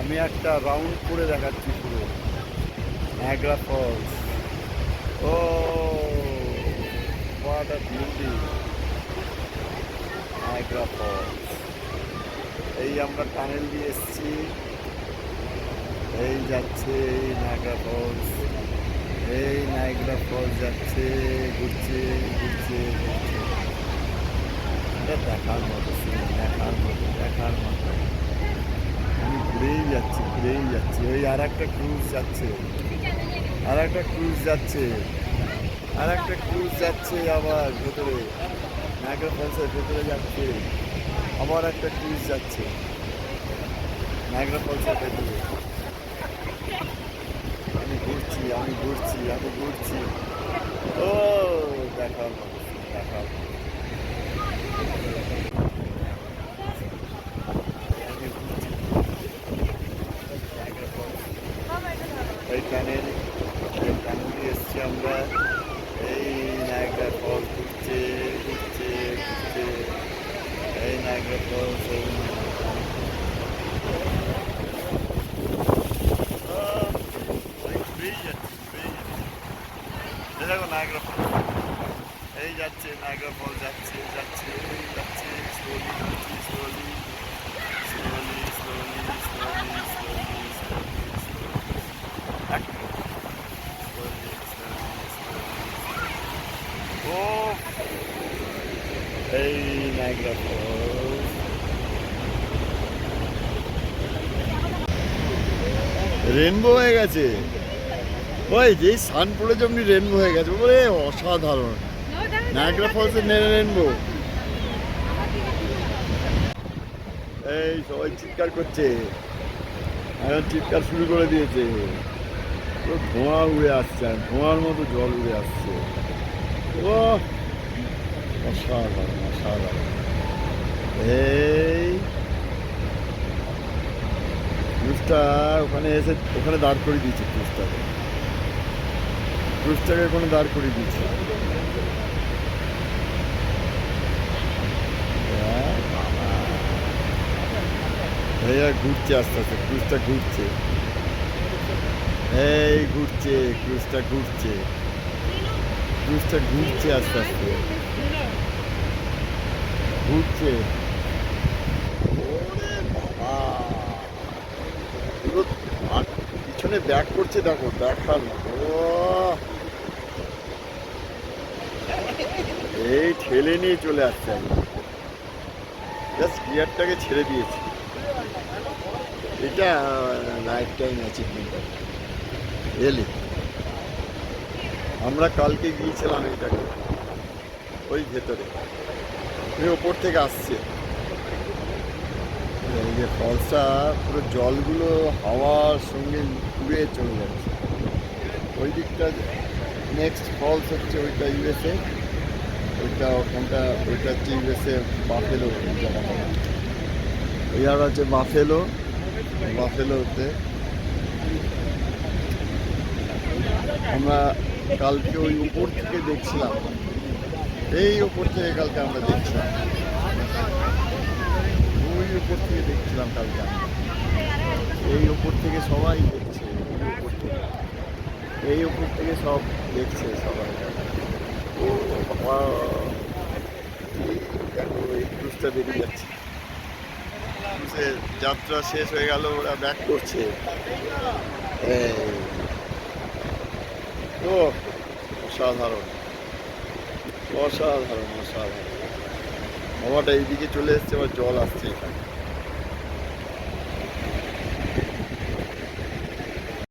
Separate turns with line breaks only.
আমি একটা রাউন্ড করে দেখাচ্ছি পুরো Niagara Falls. Oh what a beauty Niagara Falls. এই আমরা টানেল দিয়ে এসছি, এই যাচ্ছে এই নায়াগ্রা ফলস, এই নায়াগ্রা ফলস যাচ্ছে, ঘুরছে ঘুরছে ঘুরছে। এটা দেখার মতো সিন, দেখার মতো দেখার মতো। আমি ঘুরেই যাচ্ছি। ওই আর একটা ক্রুজ যাচ্ছে, আর একটা ক্রুজ যাচ্ছে, আর একটা ক্রুজ যাচ্ছে আবার ভেতরে, নায়াগ্রা ফলসের ভেতরে যাচ্ছে। আবার একটা ক্রুজ যাচ্ছে নায়াগ্রা ফলসের ভেতরে। আমি ঘুরছি। ও দেখার মতো দেখার মতো। আমি ঘুরছি নায়াগ্রা ফলস। এই টানেল দিয়ে এসছি আমরা। এই নায়াগ্রা ফলস ঘুরছে ঘুরছে ঘুরছে। এই নায়াগ্রা ফলস, এই দেখো নায়াগ্রা ফলস। এই যাচ্ছে নায়াগ্রা ফলস, যাচ্ছে যাচ্ছে যাচ্ছে। স্লোলি ঘুরছি, slowly slowly slowly slowly slowly ও এই নায়াগ্রা ফলস। রেনবো হয়ে গেছে। ওই যেই সান পড়ে যেমনি রেনবো হয়ে গেছে, বলে অসাধারণ নায়াগ্রা ফলসের রেনবো। এই সবাই চিৎকার করছে, এখন চিৎকার শুরু করে দিয়েছে। পুরো ধোঁয়া উড়ে আসছে, আর ধোঁয়ার মতো জল উড়ে আসছে। ও অসাধারণ অসাধারণ। এই ক্রুজটা ওখানে এসে ওখানে দাঁড় করে দিয়েছে, ক্রুজটাকে ওখানে দাঁড় করে দিয়েছে। ভাইয়া ঘুরছে আস্তে আস্তে, ক্রুজটা ঘুরছে। এই ঘুরছে ক্রুজটা, ঘুরছে আস্তে আস্তে ঘুরছে। ওরে বাবা, পুরো পিছনে ব্যাক করছে, দেখো দেখার মতো। এই ঠেলে নিয়ে চলে আসছে, আমি জাস্ট গিয়ারটাকে ছেড়ে দিয়েছি। এটা লাইফ টাইম অ্যাচিভমেন্ট রিয়েলি। আমরা কালকে গিয়েছিলাম এটাকে, ওই ভেতরে ওই ওপর থেকে আসছে। এই যে ফলসটা পুরো জলগুলো হাওয়ার সঙ্গে উড়ে চলে যাচ্ছে। ওই দিকটা নেক্সট ফলস হচ্ছে ওইটা ইউএসএ, ওইটা ওখানটা ওইটা হচ্ছে ইউএসএ বাফেলো জায়গাটা। ওই আর হচ্ছে বাফেলোতে আমরা কালকে ওই উপর থেকে দেখছিলাম, এই উপর থেকে কালকে আমরা দেখছিলাম, ওই উপর থেকে দেখছিলাম কালকে আমরা। এই উপর থেকে সবাই দেখছে, এই উপর থেকে সব দেখছে সবাই। ও বাবা, দেখো এই ক্রুজটা বেরিয়ে যাচ্ছে, ক্রুজের যাত্রা শেষ হয়ে গেল, ওরা ব্যাক করছে। ও অসাধারণ অসাধারণ অসাধারণ। হাওয়াটা এইদিকে চলে এসছে, আবার জল আসছে এখানে।